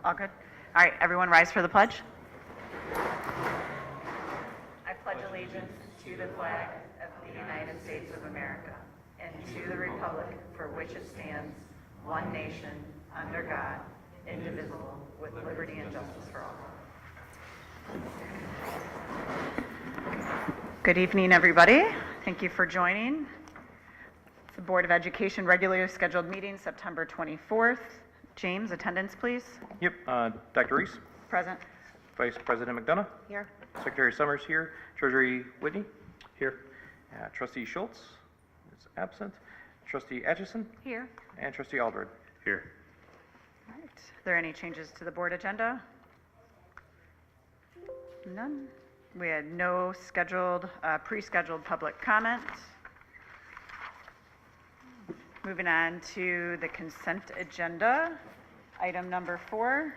All good? All right, everyone rise for the pledge. I pledge allegiance to the flag of the United States of America and to the republic for which it stands, one nation, under God, indivisible, with liberty and justice for all. Good evening, everybody. Thank you for joining. The Board of Education regularly scheduled meeting, September 24th. James, attendance, please. Yep, Dr. Reese, Present. Vice President McDonough, Here. Secretary Summers here, Treasury Whitney, here, Trustee Schultz is absent, Trustee Atchison, Here. and Trustee Aldred. Here. All right. Are there any changes to the board agenda? None. We had no scheduled, pre-scheduled public comment. Moving on to the consent agenda. Item number 4,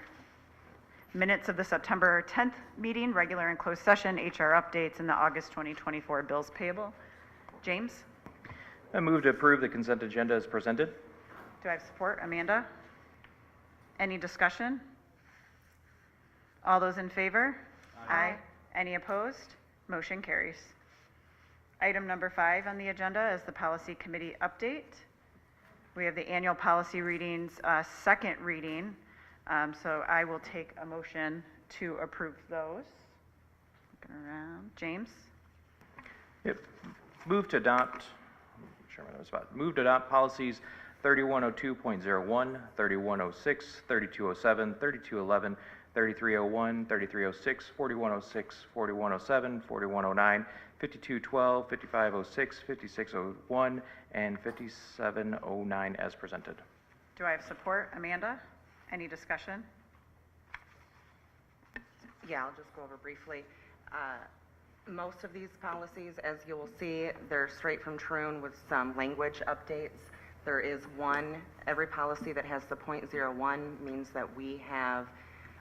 minutes of the September 10th meeting, regular and closed session, HR updates, and the August 2024 bills payable. James, I move to approve the consent agenda as presented. do I have support? Amanda? Any discussion? All those in favor? Aye. Any opposed? Motion carries. Item number 5 on the agenda is the policy committee update. We have the annual policy readings, second reading, so I will take a motion to approve those. Looking around. James? Yep, move to adopt, Chairman, on the spot. Move to adopt policies 3102.01, 3106, 3207, 3211, 3301, 3306, 4106, 4107, 4109, 5212, 5506, 5601, and 5709 as presented. Do I have support? Amanda? Any discussion? Yeah, I'll just go over briefly. Most of these policies, as you will see, they're straight from Troon with some language updates. There is one, every policy that has the .01 means that we have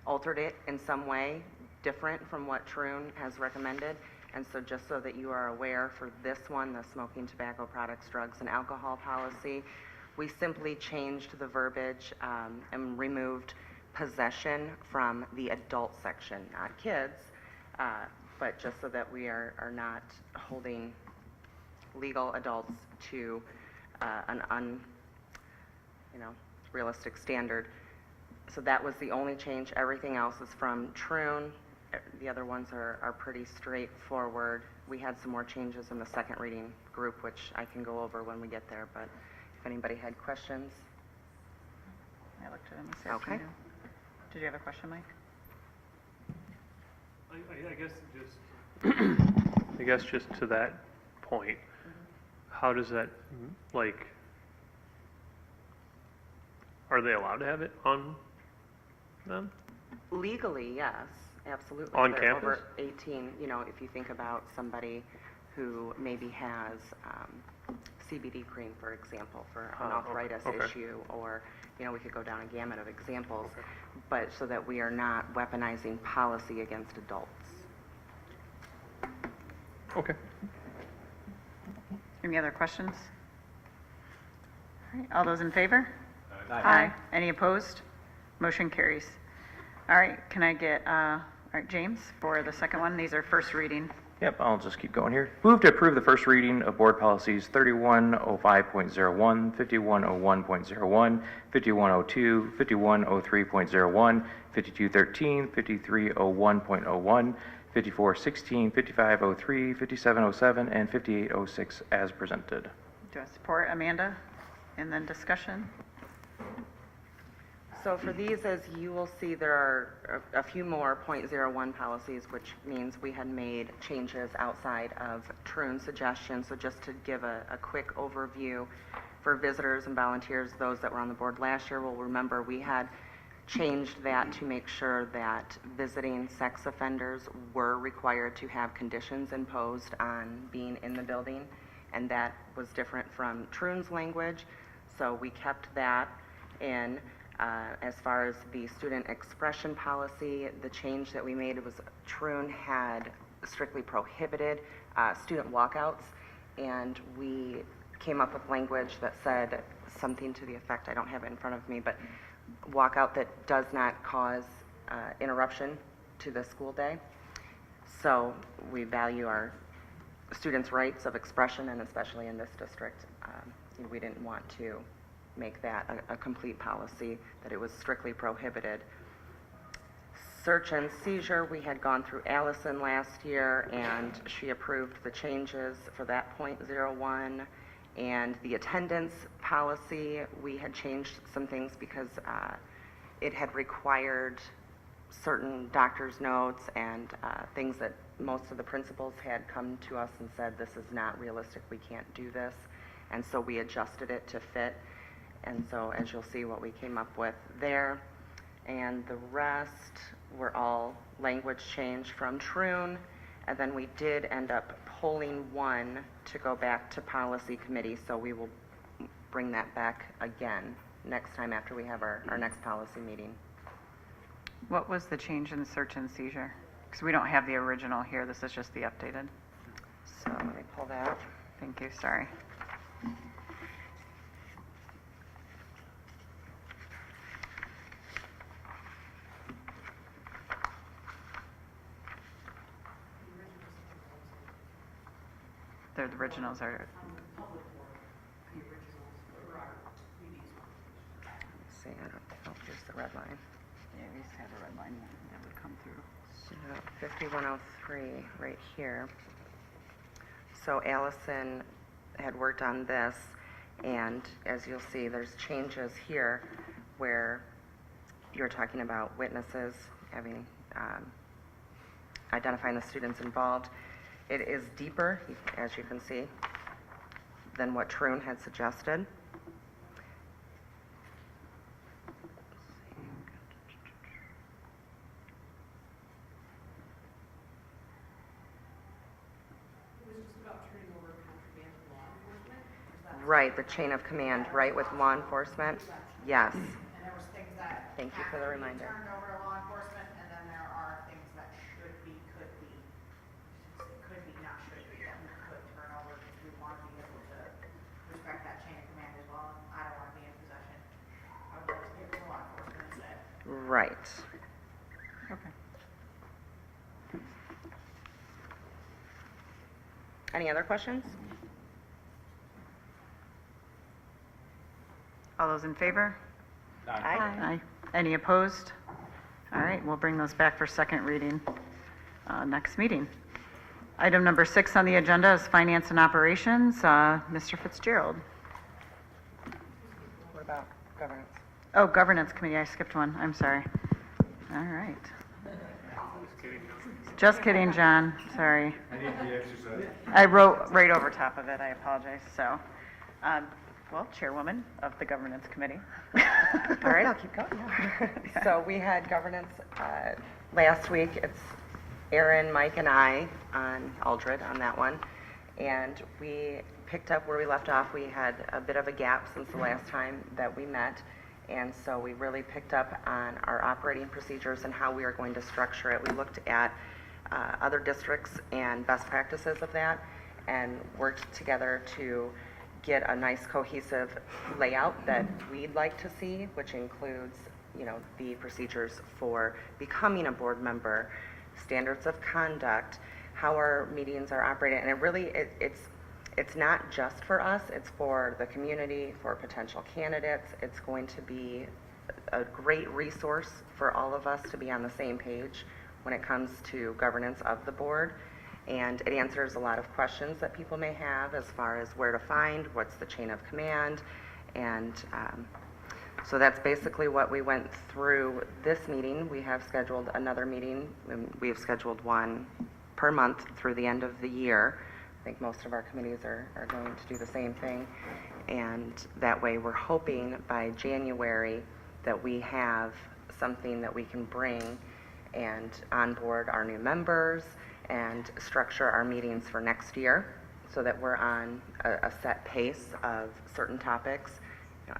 altered it in some way different from what Troon has recommended. And so just so that you are aware, for this one, the smoking, tobacco products, drugs, and alcohol policy, we simply changed the verbiage and removed possession from the adult section, not kids, but just so that we are not holding legal adults to an realistic standard. So that was the only change. Everything else is from Troon. The other ones are pretty straightforward. We had some more changes in the second reading group, which I can go over when we get there, but if anybody had questions. I looked at him this Okay. afternoon. Did you have a question, Mike? I guess just to that point, how does that, like, are they allowed to have it on them? Legally, yes, absolutely. On They're campus? over 18, if you think about somebody who maybe has CBD cream, for example, for an arthritis okay. issue, or, we could go down a gamut of examples, but so that we are not weaponizing policy against adults. Okay. Any other questions? All right, all those in favor? Aye. Any opposed? Motion carries. All right, can I get, all right, James, for the second one? These are first reading. Yep, I'll just keep going here. Move to approve the first reading of board policies 3105.01, 5101.01, 5102, 5103.01, 5213, 5301.01, 5416, 5503, 5707, and 5806 as presented. Do I support? Amanda? And then discussion? So for these, as you will see, there are a few more .01 policies, which means we had made changes outside of Troon's suggestions. So just to give a quick overview for visitors and volunteers, those that were on the board last year will remember we had changed that to make sure that visiting sex offenders were required to have conditions imposed on being in the building, and that was different from Troon's language. So we kept that in. As far as the student expression policy, the change that we made was Troon had strictly prohibited student walkouts, and we came up with language that said something to the effect, I don't have it in front of me, but walkout that does not cause interruption to the school day. So we value our students' rights of expression, and especially in this district, we didn't want to make that a complete policy, that it was strictly prohibited. Search and seizure, we had gone through Allison last year, and she approved the changes for that .01. And the attendance policy, we had changed some things because it had required certain doctor's notes and things that most of the principals had come to us and said, this is not realistic, we can't do this. And so we adjusted it to fit. And so as you'll see what we came up with there. And the rest were all language change from Troon. And then we did end up pulling one to go back to policy committee. So we will bring that back again next time after we have our next policy meeting. What was the change in search and seizure? Because we don't have the original here. This is just the updated. So let me pull that. Thank you, sorry. The originals are, Let's see, I don't know if here's the red line. yeah, we used to have a red line that would come through. So 5103 right here. So Allison had worked on this, and as you'll see, there's changes here where you're talking about witnesses having, identifying the students involved. It is deeper, as you can see, than what Troon had suggested. Right, the chain of command, right, with law enforcement? Yes. And there was things that. Thank you for the reminder. Turned over to law enforcement, and then there are things that should be, could be, not should be, that we could turn over, because we want to be able to respect that chain of command as well. I don't want to be in possession. I would like to give it to law enforcement instead. Right. Okay. Any other questions? All those in favor? Aye. Aye. Any opposed? All right, we'll bring those back for second reading next meeting. Item number 6 on the agenda is Finance and Operations. Mr. Fitzgerald. What about governance? Oh, Governance Committee, I skipped one, I'm sorry. All right. Just kidding, John, sorry. I need the exercise. I wrote right over top of it, I apologize. So, well, Chairwoman of the Governance Committee. All right, I'll keep going now. So we had governance last week. It's Aaron, Mike, and I on Aldred on that one. And we picked up where we left off. We had a bit of a gap since the last time that we met. And so we really picked up on our operating procedures and how we are going to structure it. We looked at other districts and best practices of that and worked together to get a nice cohesive layout that we'd like to see, which includes, the procedures for becoming a board member, standards of conduct, how our meetings are operated, and it really, it's not just for us, it's for the community, for potential candidates. It's going to be a great resource for all of us to be on the same page when it comes to governance of the board. And it answers a lot of questions that people may have as far as where to find, what's the chain of command. And so that's basically what we went through this meeting. We have scheduled another meeting. We have scheduled one per month through the end of the year. I think most of our committees are going to do the same thing. And that way we're hoping by January that we have something that we can bring and onboard our new members and structure our meetings for next year so that we're on a set pace of certain topics.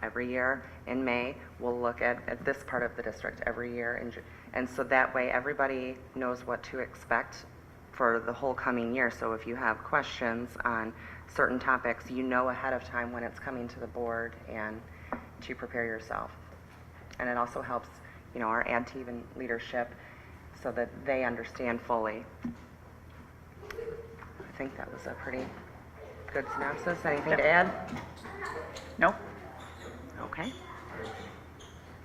Every year in May, we'll look at this part of the district every year. And so that way everybody knows what to expect for the whole coming year. So if you have questions on certain topics, you know ahead of time when it's coming to the board and to prepare yourself. and it also helps, you know, our ad team and leadership so that they understand fully. I think that was a pretty good synopsis. Anything to add? Nope. Okay.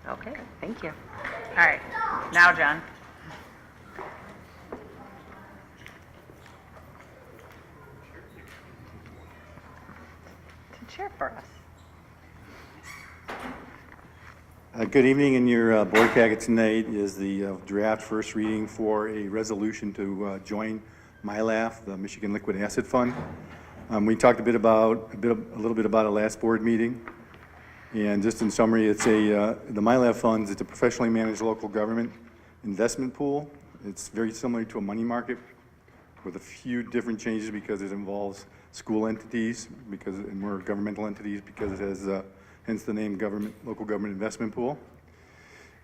Okay, thank you. All right, now John. To chair for us. Good evening. In your board packet tonight is the draft first reading for a resolution to join MyLAF, the Michigan Liquid Asset Fund. We talked a little bit about a last board meeting, and just in summary, it's the MyLAF funds. It's a professionally managed local government investment pool. It's very similar to a money market, with a few different changes because it involves school entities, and we're governmental entities because it has hence the name local government investment pool.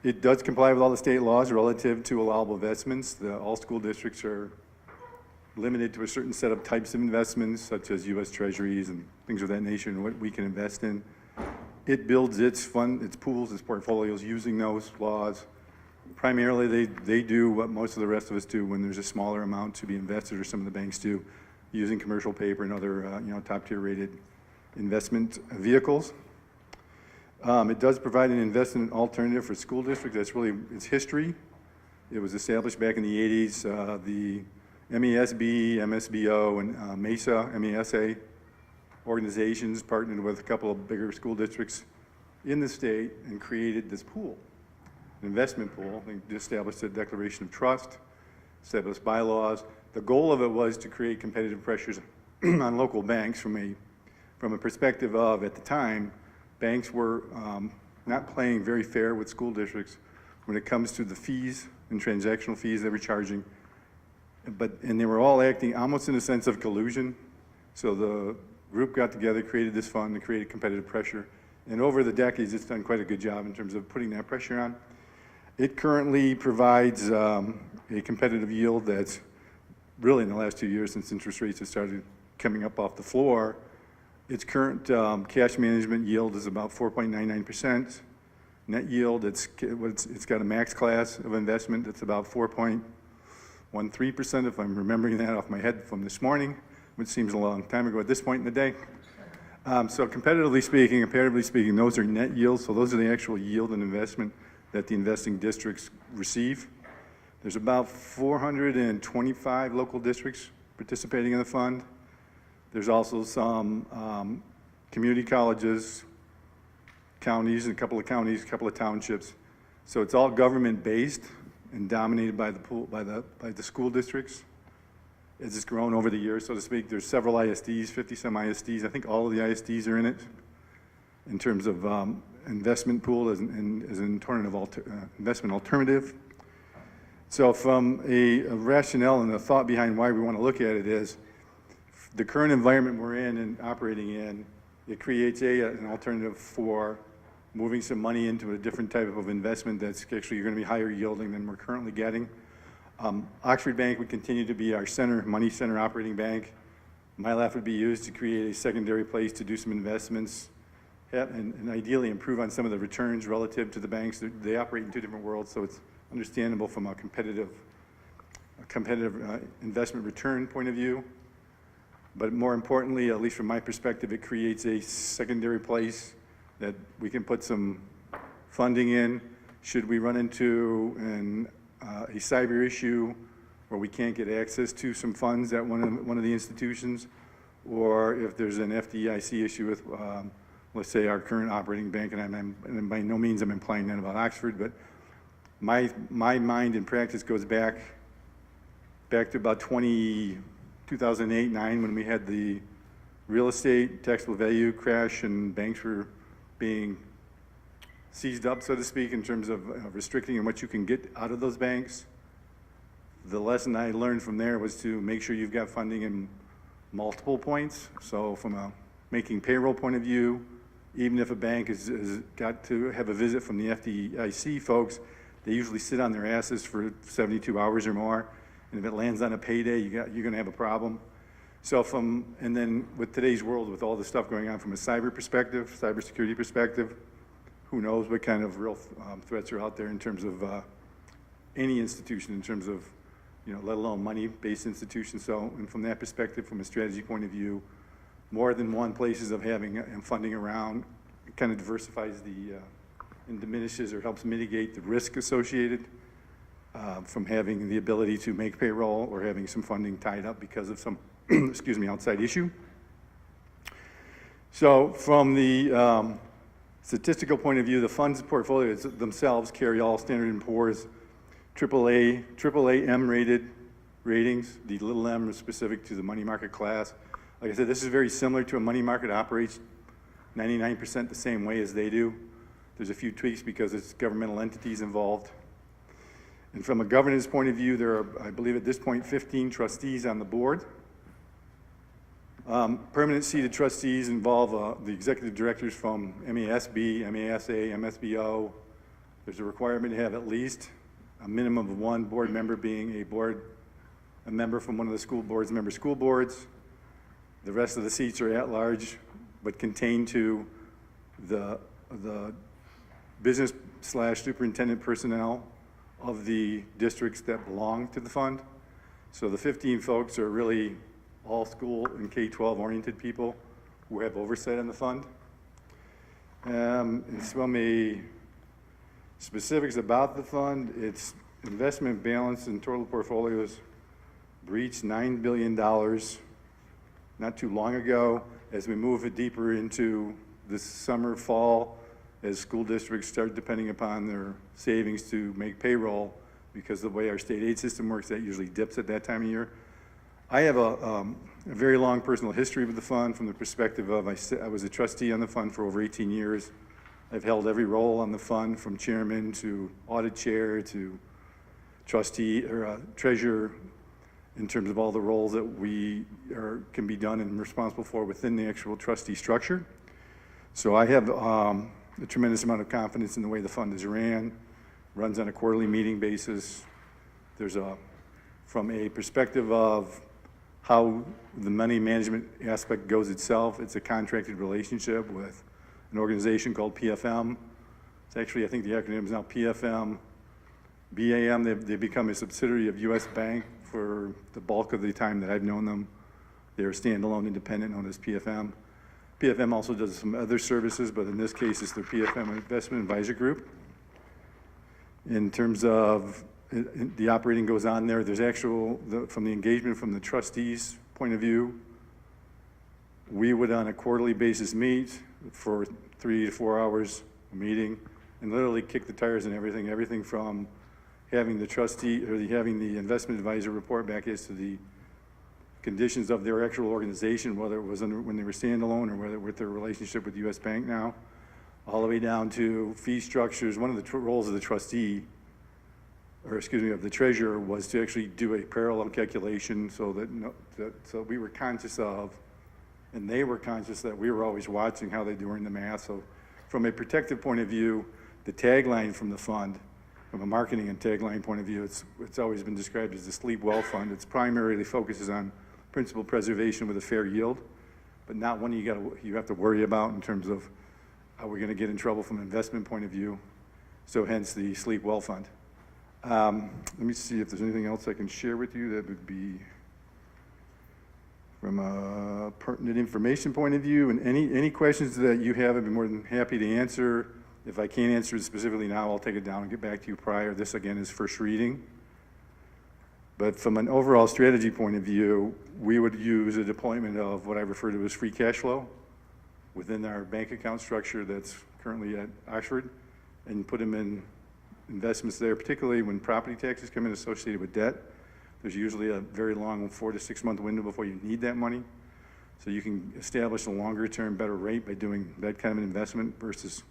It does comply with all the state laws relative to allowable investments. All school districts are limited to a certain set of types of investments, such as U.S. Treasuries and things of that nature, and what we can invest in. It builds its fund, its pools, its portfolios using those laws. Primarily, they do what most of the rest of us do when there's a smaller amount to be invested, or some of the banks do, using commercial paper and other top-tier rated investment vehicles. It does provide an investment alternative for school districts. That's really its history. It was established back in the 80s. The MESB, MSBO, and MESA organizations partnered with a couple of bigger school districts in the state and created this pool, an investment pool. They established a declaration of trust, established bylaws. The goal of it was to create competitive pressures on local banks from a perspective of, at the time, banks were not playing very fair with school districts when it comes to the fees and transactional fees they were charging. And they were all acting almost in a sense of collusion. So the group got together, created this fund, and created competitive pressure. And over the decades, it's done quite a good job in terms of putting that pressure on. It currently provides a competitive yield that's really, in the last 2 years, since interest rates have started coming up off the floor, its current cash management yield is about 4.99%. Net yield, it's got a max class of investment that's about 4.13%, if I'm remembering that off my head from this morning, which seems a long time ago at this point in the day. So comparatively speaking, those are net yields. So those are the actual yield and investment that the investing districts receive. There's about 425 local districts participating in the fund. There's also some community colleges, counties, a couple of townships. So it's all government-based and dominated by the school districts. It's grown over the years, so to speak. There's several ISDs, 50-some ISDs. I think all of the ISDs are in it in terms of investment pool as an investment alternative. So from a rationale and a thought behind why we want to look at it is, the current environment we're in and operating in, it creates an alternative for moving some money into a different type of investment that's actually going to be higher yielding than we're currently getting. Oxford Bank would continue to be our money center operating bank. MyLAF would be used to create a secondary place to do some investments and ideally improve on some of the returns relative to the banks. They operate in two different worlds, so it's understandable from a competitive investment return point of view. But more importantly, at least from my perspective, it creates a secondary place that we can put some funding in should we run into a cyber issue where we can't get access to some funds at one of the institutions, or if there's an FDIC issue with, let's say, our current operating bank, and by no means I'm implying that about Oxford, but my mind and practice goes back to about 2008-9 when we had the real estate taxable value crash and banks were being seized up, so to speak, in terms of restricting and what you can get out of those banks. The lesson I learned from there was to make sure you've got funding in multiple points. So from a making payroll point of view, even if a bank has got to have a visit from the FDIC folks, they usually sit on their asses for 72 hours or more. And if it lands on a payday, you're going to have a problem. So and then with today's world, with all the stuff going on from a cybersecurity perspective, who knows what kind of real threats are out there in terms of any institution, in terms of, let alone money-based institutions. So, and from that perspective, from a strategy point of view, more than one places of having and funding around kind of diversifies and diminishes or helps mitigate the risk associated from having the ability to make payroll or having some funding tied up because of some, outside issue. So from the statistical point of view, the funds portfolios themselves carry all Standard & Poor's AAA M-rated ratings. The little m is specific to the money market class. Like I said, this is very similar to a money market, operates 99% the same way as they do. There's a few tweaks because it's governmental entities involved. And from a governance point of view, there are, I believe at this point, 15 trustees on the board. Permanent seated trustees involve the executive directors from MASB, MASA, MSBO. There's a requirement to have at least a minimum of one board member being a member from one of the school boards, member school boards. The rest of the seats are at large, but contain to the business/superintendent personnel of the districts that belong to the fund. So the 15 folks are really all school and K-12 oriented people who have oversight on the fund. And some specifics about the fund, its investment balance and total portfolios breached $9 billion not too long ago. As we move it deeper into this summer, fall, as school districts start depending upon their savings to make payroll, because the way our state aid system works, that usually dips at that time of year. I have a very long personal history with the fund from the perspective of I was a trustee on the fund for over 18 years. I've held every role on the fund, from chairman to audit chair to trustee or treasurer, in terms of all the roles that can be done and responsible for within the actual trustee structure. So I have a tremendous amount of confidence in the way the fund is runs on a quarterly meeting basis. There's from a perspective of how the money management aspect goes itself, it's a contracted relationship with an organization called PFM. It's actually, I think the acronym is now PFM, BAM. They've become a subsidiary of US Bank for the bulk of the time that I've known them. They're standalone independent, known as PFM. PFM also does some other services, but in this case, it's their PFM Investment Advisor Group. In terms of the operating goes on there, there's from the engagement from the trustees' point of view, we would on a quarterly basis meet for 3 to 4 hours a meeting and literally kick the tires and everything from having the trustee or having the investment advisor report back as to the conditions of their actual organization, whether it was when they were standalone or whether with their relationship with US Bank now, all the way down to fee structures. One of the roles of the trustee, of the treasurer, was to actually do a parallel calculation so that we were conscious of, and they were conscious that we were always watching how they doing the math. So from a protective point of view, the tagline from the fund, from a marketing and tagline point of view, it's always been described as the Sleep Well Fund. It's primarily focuses on principal preservation with a fair yield, but not one you have to worry about in terms of are we going to get in trouble from an investment point of view. So hence the Sleep Well Fund. Let me see if there's anything else I can share with you that would be from a pertinent information point of view. And any questions that you have, I'd be more than happy to answer. If I can't answer it specifically now, I'll take it down and get back to you prior. This, again, is first reading. But from an overall strategy point of view, we would use a deployment of what I refer to as free cash flow within our bank account structure that's currently at Oxford, and put them in investments there, particularly when property taxes come in associated with debt. There's usually a very long 4 to 6 month window before you need that money. So you can establish a longer term, better rate by doing that kind of an investment versus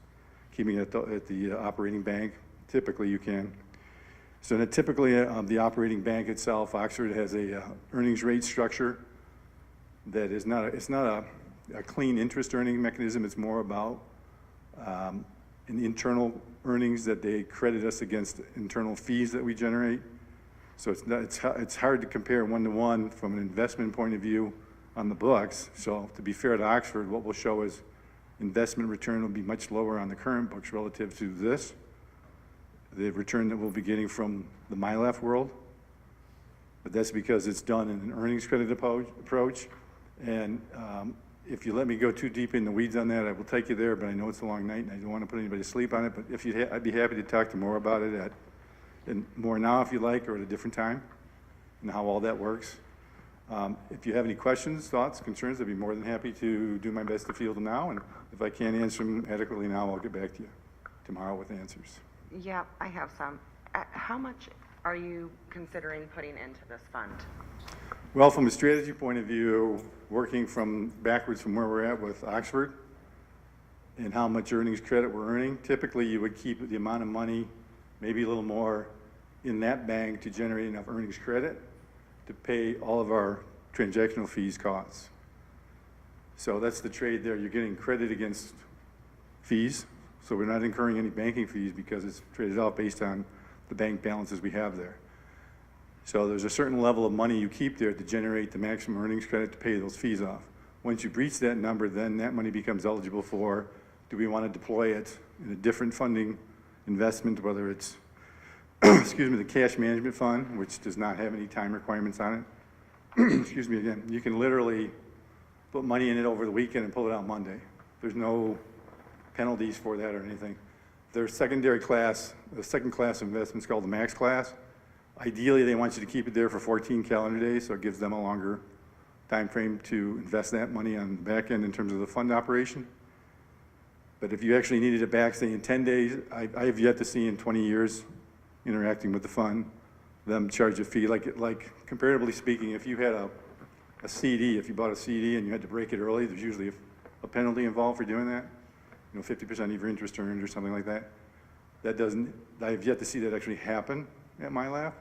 keeping it at the operating bank. Typically you can. So typically the operating bank itself, Oxford, has a earnings rate structure that is it's not a clean interest earning mechanism. It's more about an internal earnings that they credit us against internal fees that we generate. So it's hard to compare one-to-one from an investment point of view on the books. So to be fair to Oxford, what we'll show is investment return will be much lower on the current books relative to this, the return that we'll be getting from the MyLaf world. But that's because it's done in an earnings credit approach. And if you let me go too deep in the weeds on that, I will take you there, but I know it's a long night and I don't want to put anybody to sleep on it. But if you, I'd be happy to talk to more about it and more now if you like, or at a different time, and how all that works. If you have any questions, thoughts, concerns, I'd be more than happy to do my best to field them now. And if I can't answer them adequately now, I'll get back to you tomorrow with answers. Yeah, I have some. How much are you considering putting into this fund? Well, from a strategy point of view, working from backwards from where we're at with Oxford and how much earnings credit we're earning, typically you would keep the amount of money, maybe a little more, in that bank to generate enough earnings credit to pay all of our transactional fees costs. So that's the trade there. You're getting credit against fees, so we're not incurring any banking fees because it's traded off based on the bank balances we have there. So there's a certain level of money you keep there to generate the maximum earnings credit to pay those fees off. Once you breach that number, then that money becomes eligible for, do we want to deploy it in a different funding investment, whether it's, excuse me, the cash management fund, which does not have any time requirements on it. Excuse me again. You can literally put money in it over the weekend and pull it out Monday. There's no penalties for that or anything. There's secondary class, the second class investments called the max class. Ideally, they want you to keep it there for 14 calendar days, so it gives them a longer time frame to invest that money on the back end in terms of the fund operation. But if you actually needed it back, say in 10 days, I have yet to see in 20 years interacting with the fund, them charge a fee. Like comparatively speaking, if you had a CD, if you bought a CD and you had to break it early, there's usually a penalty involved for doing that. 50% of your interest earned or something like that. That doesn't, I have yet to see that actually happen at MyLaf,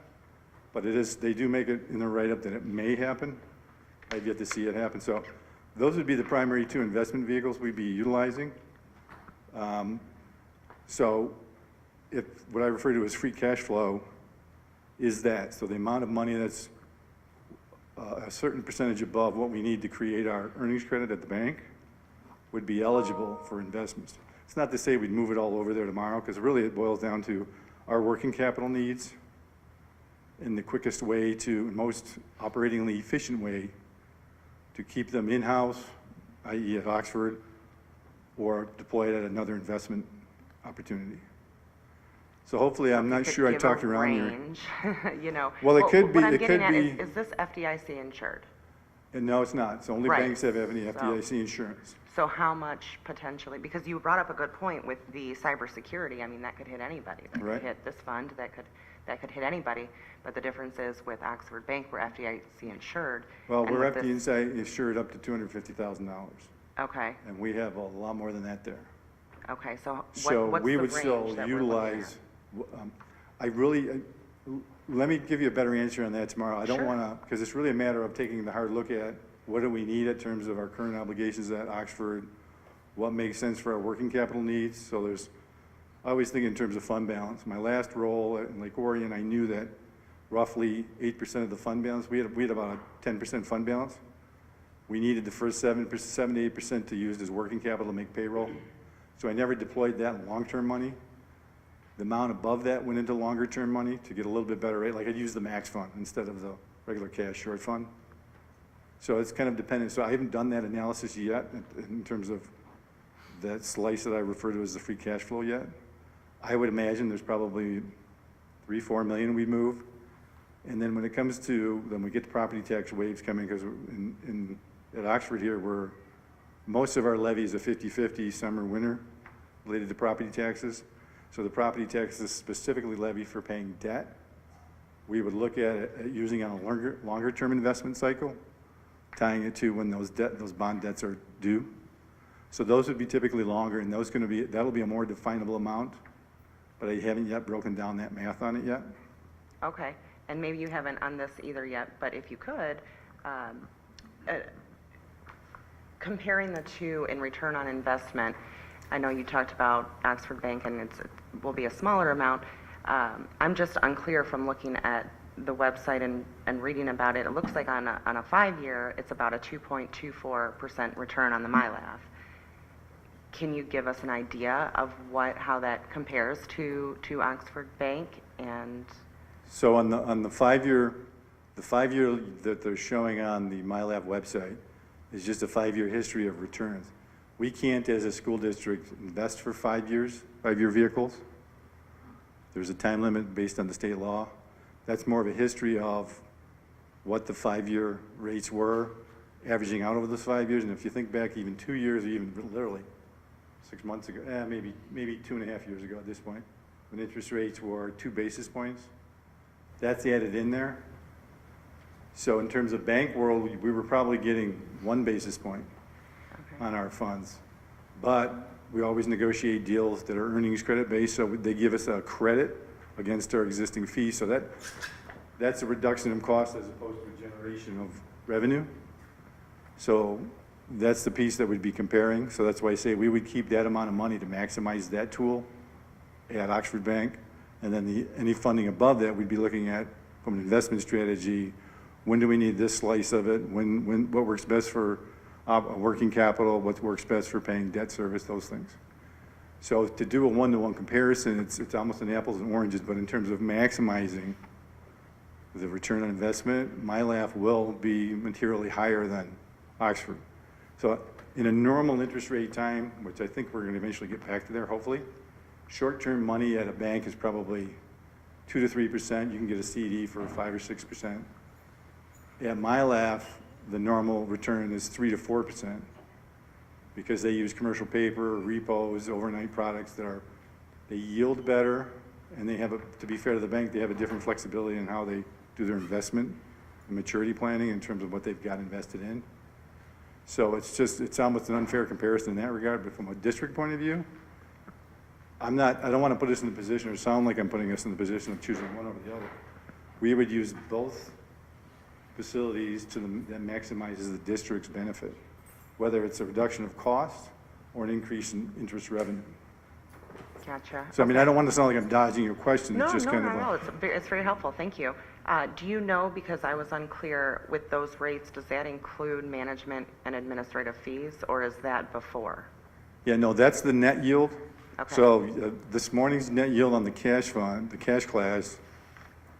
but it is, they do make it in the write-up that it may happen. I've yet to see it happen. So those would be the primary two investment vehicles we'd be utilizing. So if what I refer to as free cash flow is that, so the amount of money that's a certain percentage above what we need to create our earnings credit at the bank would be eligible for investments. It's not to say we'd move it all over there tomorrow, because really it boils down to our working capital needs and the quickest way to, most operatingly efficient way to keep them in-house, i.e. at Oxford, or deploy it at another investment opportunity. So hopefully, I'm not sure I talked around here. Range, you know. Well, it could be, What I'm it getting could at be, is this FDIC insured? and no, it's not. So only Right. banks have any FDIC insurance. So how much potentially, because you brought up a good point with the cybersecurity, I mean, that could hit anybody. That Right. could hit this fund, that could hit anybody. But the difference is with Oxford Bank, we're FDIC insured. Well, and we're with this- FDIC insured up to $250,000, Okay, and we have a lot more than that there. okay, so So what's we the would still range that we're looking at? utilize, let me give you a better answer on that tomorrow. I don't Sure. want to, because it's really a matter of taking the hard look at what do we need in terms of our current obligations at Oxford, what makes sense for our working capital needs. So I always think in terms of fund balance. My last role in Lake Orion, I knew that roughly 8% of the fund balance, we had about a 10% fund balance. We needed the first 7 to 8% to use as working capital to make payroll. So I never deployed that in long-term money. The amount above that went into longer-term money to get a little bit better rate. Like I'd use the max fund instead of the regular cash short fund. So it's kind of dependent. So I haven't done that analysis yet in terms of that slice that I refer to as the free cash flow yet. I would imagine there's probably 3-4 million we move. And then when it comes to, then we get the property tax waves coming, because at Oxford here, most of our levies are 50-50 summer, winter, related to property taxes. So the property taxes specifically levied for paying debt. We would look at it using on a longer term investment cycle, tying it to when those bond debts are due. So those would be typically longer, and that'll be a more definable amount, but I haven't yet broken down that math on it yet. Okay, and maybe you haven't on this either yet, but if you could, comparing the two in return on investment, I know you talked about Oxford Bank and it will be a smaller amount. I'm just unclear from looking at the website and reading about it. It looks like on a 5-year, it's about a 2.24% return on the MyLaf. can you give us an idea of how that compares to Oxford Bank? And So on the 5-year, the 5-year that they're showing on the MyLab website is just a 5-year history of returns. We can't, as a school district, invest for 5 years, 5-year vehicles. There's a time limit based on the state law. That's more of a history of what the 5-year rates were, averaging out over those 5 years. And if you think back even 2 years, or even literally 6 months ago, maybe 2.5 years ago at this point, when interest rates were 2 basis points, that's added in there. So in terms of bank world, we were probably getting 1 basis point on our funds. But we always negotiate deals that are earnings credit based, so they give us a credit against our existing fees. So that's a reduction in cost as opposed to a generation of revenue. So that's the piece that we'd be comparing. So that's why I say we would keep that amount of money to maximize that tool at Oxford Bank. And then any funding above that, we'd be looking at from an investment strategy. When do we need this slice of it? What works best for working capital? What works best for paying debt service? Those things. So to do a one-to-one comparison, it's almost an apples and oranges. But in terms of maximizing the return on investment, MyLab will be materially higher than Oxford. So in a normal interest rate time, which I think we're going to eventually get back to there, hopefully, short-term money at a bank is probably 2 to 3%. You can get a CD for 5 or 6%. At MyLab, the normal return is 3 to 4% because they use commercial paper, repos, overnight products they yield better, and they have to be fair to the bank, they have a different flexibility in how they do their investment and maturity planning in terms of what they've got invested in. So it's almost an unfair comparison in that regard, but from a district point of view, I don't want to put us in the position or sound like I'm putting us in the position of choosing one over the other. We would use both facilities that maximizes the district's benefit, whether it's a reduction of cost or an increase in interest revenue. gotcha. So, I mean, I don't want to sound like I'm dodging your question. No, It's just kind of no, it's very helpful, thank you. Do you know, because I was unclear, with those rates, does that include management and administrative fees, or is that before? Yeah, no, that's the net yield. Okay. So this morning's net yield on the cash fund, the cash class,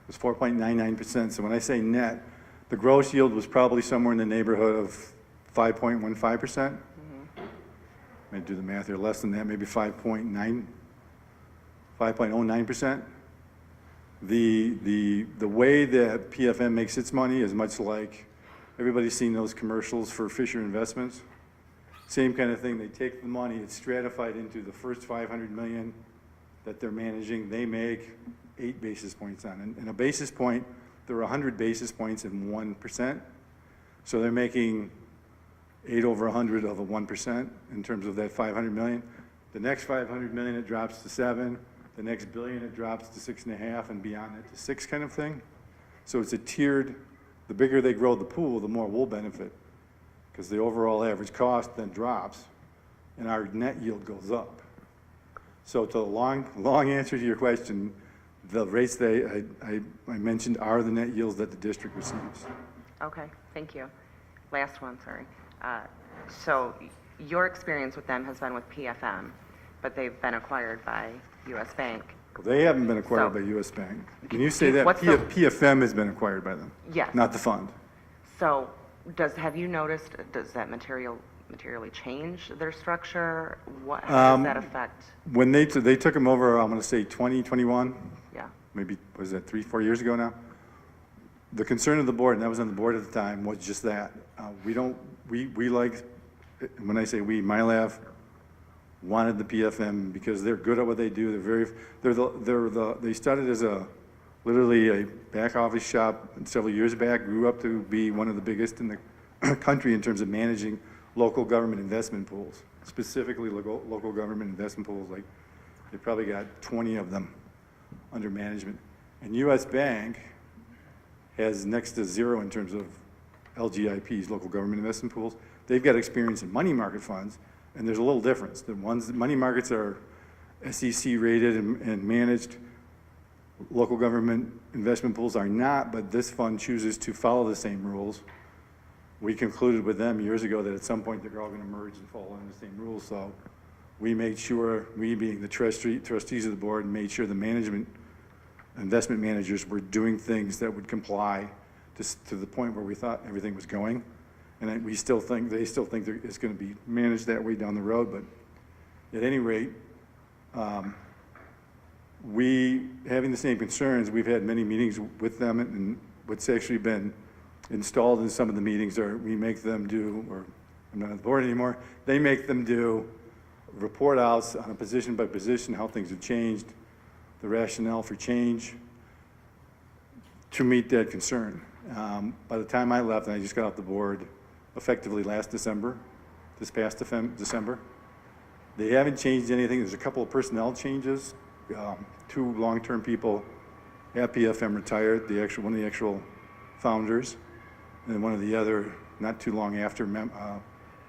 was 4.99%. So when I say net, the gross yield was probably somewhere in the neighborhood of 5.15%. May do the math here, less than that, maybe 5.09%. The way that PFM makes its money is much like everybody's seen those commercials for Fisher Investments. Same kind of thing. They take the money, it's stratified into the first 500 million that they're managing. They make 8 basis points on. And a basis point, there are 100 basis points in 1%. So they're making 8 over 100 of a 1% in terms of that 500 million. The next 500 million, it drops to 7. The next billion, it drops to 6.5, and beyond it to 6 kind of thing. So it's a tiered, the bigger they grow the pool, the more we'll benefit, because the overall average cost then drops and our net yield goes up. So to the long answer to your question, the rates that I mentioned are the net yields that the district receives. Okay, thank you. Last one, sorry. So your experience with them has been with PFM, but they've been acquired by U.S. Bank. Well, they haven't been acquired So- by U.S. Bank. When you say that, What's the- PFM has been acquired by them. Yes. Not the fund. So have you noticed, does that materially change their structure? How does that affect? When they took them over, I'm going to say 2021, Yeah, maybe, was that 3-4 years ago now? The concern of the board, and I was on the board at the time, was just that. We like, when I say we, MyLab wanted the PFM because they're good at what they do. They started as literally a back office shop several years back, grew up to be one of the biggest in the country in terms of managing local government investment pools, specifically local government investment pools. Like, they probably got 20 of them under management. And U.S. Bank has next to zero in terms of LGIPs, local government investment pools. They've got experience in money market funds, and there's a little difference. The money markets are SEC rated and managed. Local government investment pools are not, but this fund chooses to follow the same rules. We concluded with them years ago that at some point they're all going to merge and fall under the same rules. So we made sure, we being the trustees of the board, made sure the investment managers were doing things that would comply to the point where we thought everything was going. And they still think it's going to be managed that way down the road, but at any rate, we, having the same concerns, we've had many meetings with them, and what's actually been installed in some of the meetings are we make them do, or I'm not on the board anymore, they make them do report outs on a position by position, how things have changed, the rationale for change to meet that concern. By the time I left, and I just got off the board effectively last December, this past December, they haven't changed anything. There's a couple of personnel changes. 2 long-term people at PFM retired, one of the actual founders, and then one of the other, not too long after,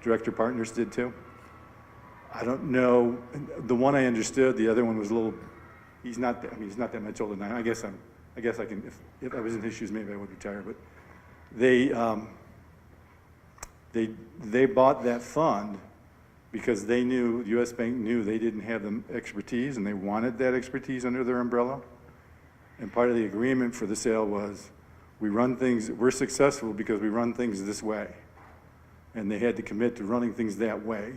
director partners did too. I don't know, the one I understood, the other one was a little, he's not that much older than I guess I can, if I was in his shoes, maybe I would retire, but they bought that fund because they knew, US Bank knew they didn't have the expertise, and they wanted that expertise under their umbrella. And part of the agreement for the sale was, we're successful because we run things this way. And they had to commit to running things that way.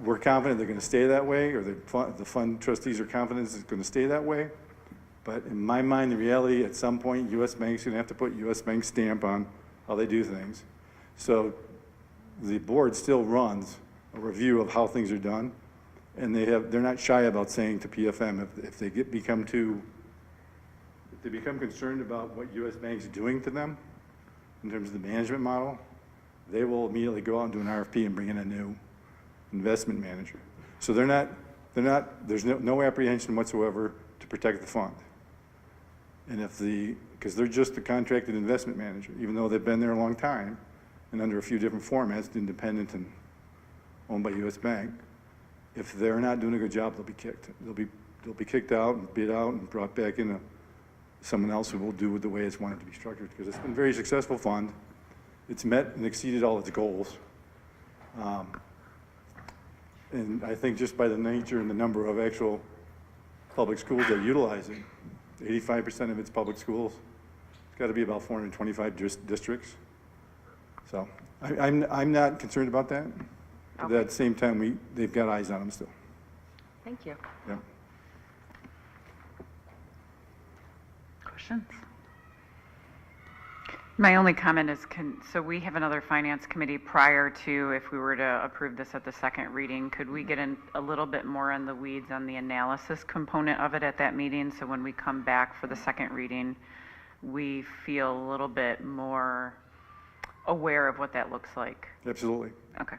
We're confident they're going to stay that way, or the fund trustees are confident it's going to stay that way. But in my mind, the reality, at some point, US Bank's going to have to put US Bank stamp on how they do things. So the board still runs a review of how things are done, and they're not shy about saying to PFM if they become concerned about what US Bank's doing to them in terms of the management model, they will immediately go out and do an RFP and bring in a new investment manager. So there's no apprehension whatsoever to protect the fund. And because they're just the contracted investment manager, even though they've been there a long time and under a few different formats, independent and owned by US Bank, if they're not doing a good job, they'll be kicked. They'll be kicked out and bid out and brought back into someone else who will do it the way it's wanted to be structured, because it's been a very successful fund. It's met and exceeded all its goals. And I think just by the nature and the number of actual public schools that utilize it, 85% of its public schools, it's got to be about 425 districts. So I'm not concerned about that. But at the same time, they've got eyes on them still. Thank you. Yeah. Questions? My only comment is, so we have another finance committee prior to, if we were to approve this at the second reading, could we get in a little bit more in the weeds on the analysis component of it at that meeting? So when we come back for the second reading, we feel a little bit more aware of what that looks like. Absolutely. Okay.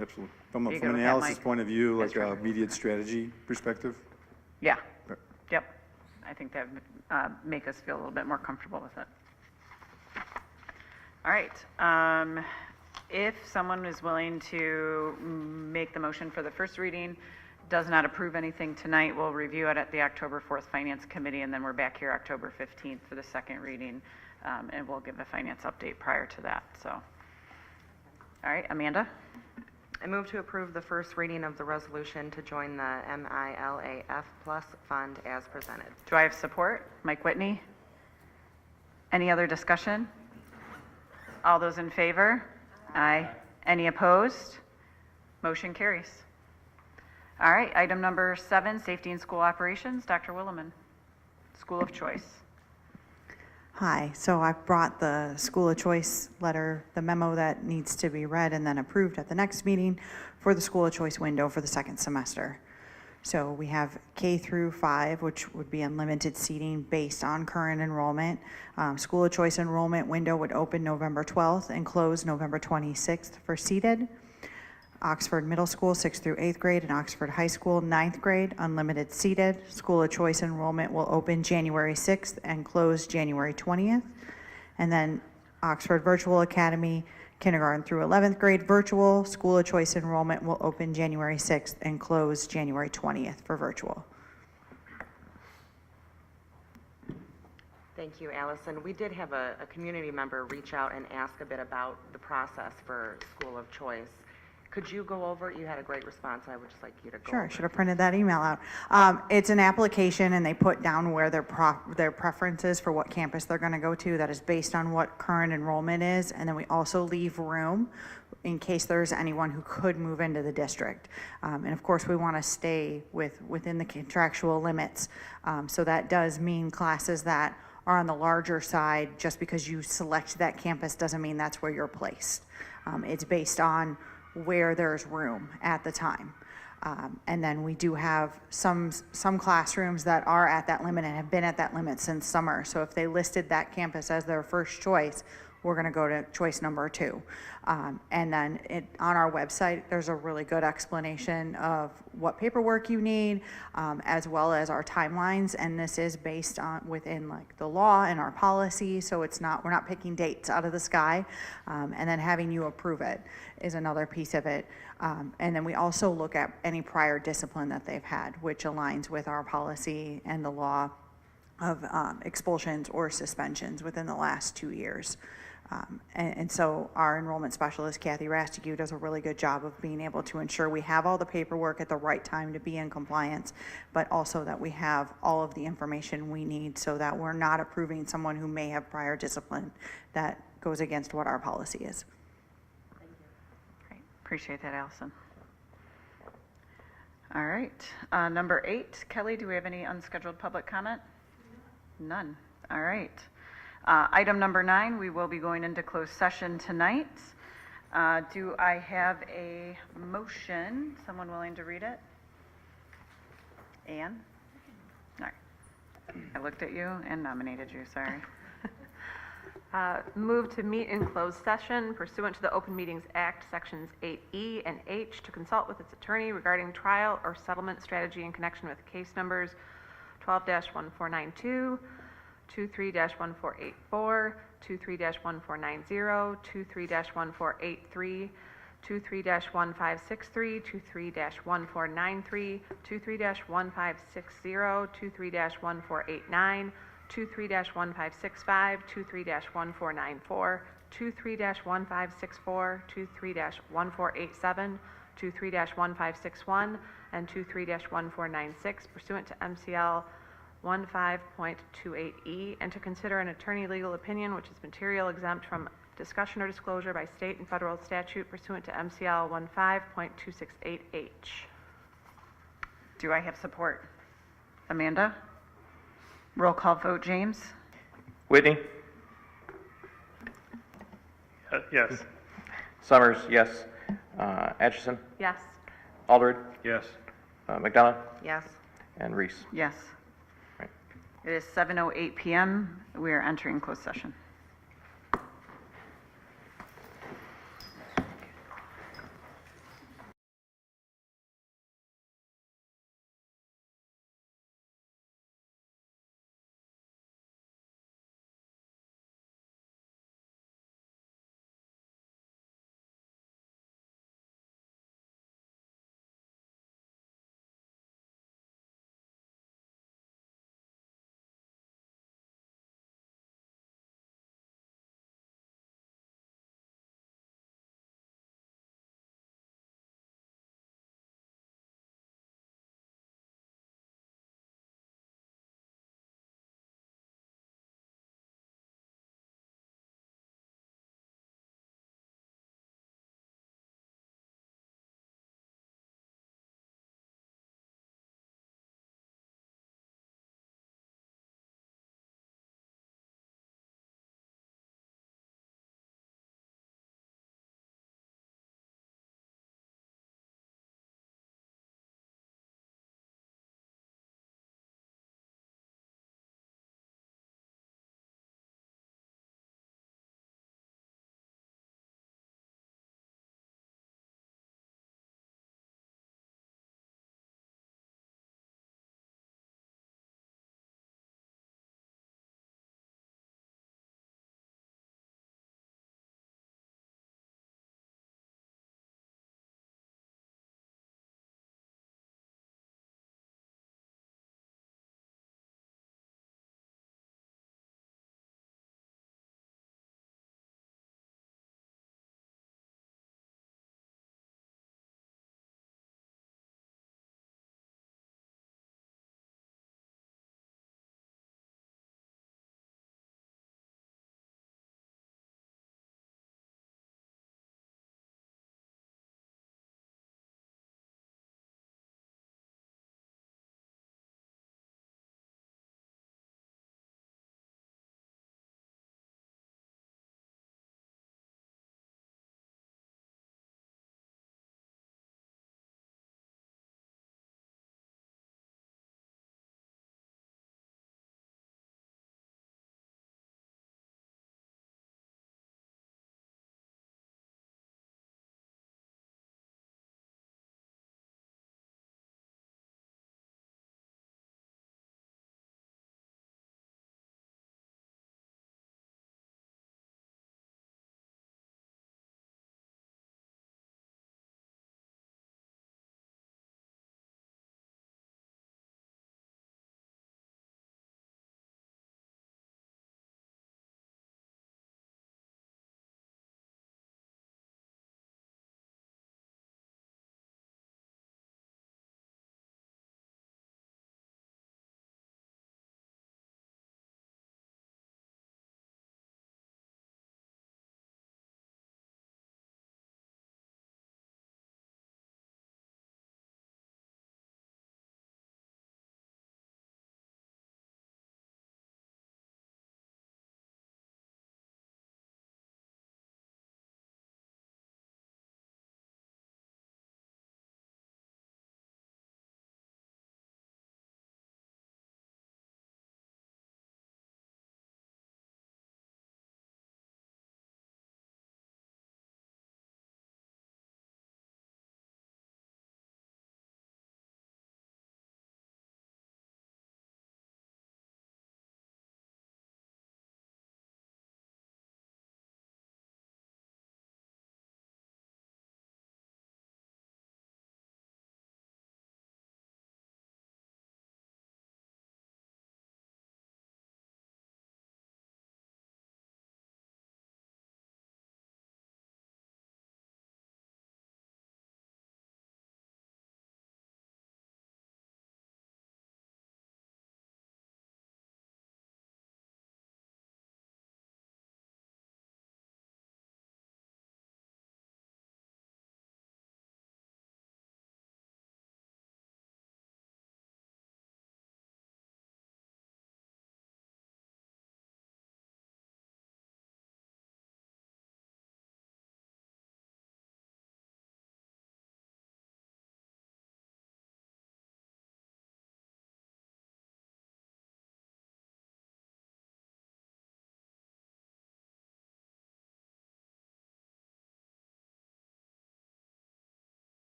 Absolutely. From You an good with that, analysis Mike? point of view, Yes, like a Trevor. immediate strategy perspective. Yeah. Right. Yep. I think that would make us feel a little bit more comfortable with it. All right. If someone is willing to make the motion for the first reading, does not approve anything tonight, we'll review it at the October 4th Finance Committee, and then we're back here October 15th for the second reading, and we'll give a finance update prior to that. So, all right, Amanda? I move to approve the first reading of the resolution to join the MILAF Plus Fund as presented. Do I have support? Mike Whitney? Any other discussion? All those in favor? Aye. Any opposed? Motion carries. All right, item number 7, safety and school operations. Dr. Williman, School of Choice. Hi, so I've brought the school of choice letter, the memo that needs to be read and then approved at the next meeting for the school of choice window for the second semester. So we have K through 5, which would be unlimited seating based on current enrollment. School of choice enrollment window would open November 12th and close November 26th for seated. Oxford Middle School, 6th through 8th grade, and Oxford High School, 9th grade, unlimited seated. School of choice enrollment will open January 6th and close January 20th. And then Oxford Virtual Academy, kindergarten through 11th grade virtual. School of choice enrollment will open January 6th and close January 20th for virtual. Thank you, Allison. We did have a community member reach out and ask a bit about the process for School of Choice. Could you go over, you had a great response, I would just like you to go Sure, I over. should have printed that email out. It's an application, and they put down where their preferences for what campus they're going to go to. That is based on what current enrollment is, and then we also leave room in case there's anyone who could move into the district. And of course, we want to stay within the contractual limits. So that does mean classes that are on the larger side. Just because you select that campus doesn't mean that's where you're placed. It's based on where there's room at the time. And then we do have some classrooms that are at that limit and have been at that limit since summer. So if they listed that campus as their first choice, we're going to go to choice number 2. And then on our website, there's a really good explanation of what paperwork you need, as well as our timelines. And this is based on within like the law and our policy. So we're not picking dates out of the sky. And then having you approve it is another piece of it. And then we also look at any prior discipline that they've had, which aligns with our policy and the law of expulsions or suspensions within the last 2 years. And so our enrollment specialist, Kathy Rastigue, does a really good job of being able to ensure we have all the paperwork at the right time to be in compliance, but also that we have all of the information we need so that we're not approving someone who may have prior discipline that goes against what our policy is. Great, appreciate that, Allison. All right, number 8, Kelly, do we have any unscheduled public comment? None, all right. Item number 9, we will be going into closed session tonight. Do I have a motion? Someone willing to read it? Ann? All right. I looked at you and nominated you, sorry. Move to meet in closed session pursuant to the Open Meetings Act, Sections 8E and H, to consult with its attorney regarding trial or settlement strategy in connection with case numbers 12-1492, 23-1484, 23-1490, 23-1483, 23-1563, 23-1493, 23-1560, 23-1489, 23-1565, 23-1494, 23-1564, 23-1487, 23-1561, and 23-1496 pursuant to MCL 15.28E, and to consider an attorney legal opinion which is material exempt from discussion or disclosure by state and federal statute pursuant to MCL 15.268H. Do I have support? Amanda? Roll call vote, James? Whitney? Yes. Summers, yes. Atchison? Yes. Aldred? Yes. McDonough? Yes? And Reese. Yes. Right. It is 7:08 PM. We are entering closed session.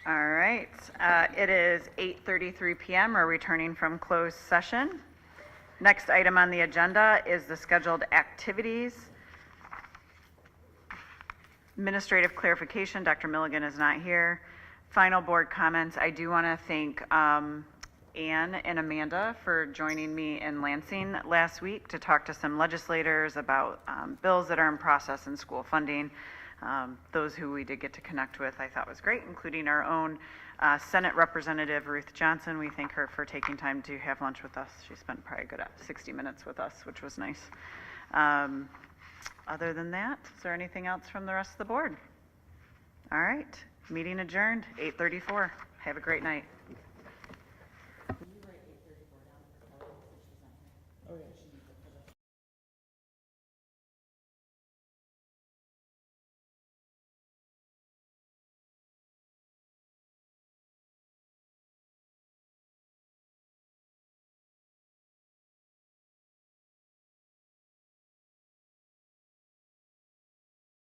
All right, it is 8:33 PM. We're returning from closed session. Next item on the agenda is the scheduled activities. Administrative clarification, Dr. Milligan is not here. Final board comments, I do want to thank Ann and Amanda for joining me in Lansing last week to talk to some legislators about bills that are in process in school funding. Those who we did get to connect with, I thought was great, including our own Senate Representative Ruth Johnson. We thank her for taking time to have lunch with us. She spent probably a good 60 minutes with us, which was nice. Other than that, is there anything else from the rest of the board? All right, meeting adjourned, 8:34. Have a great night.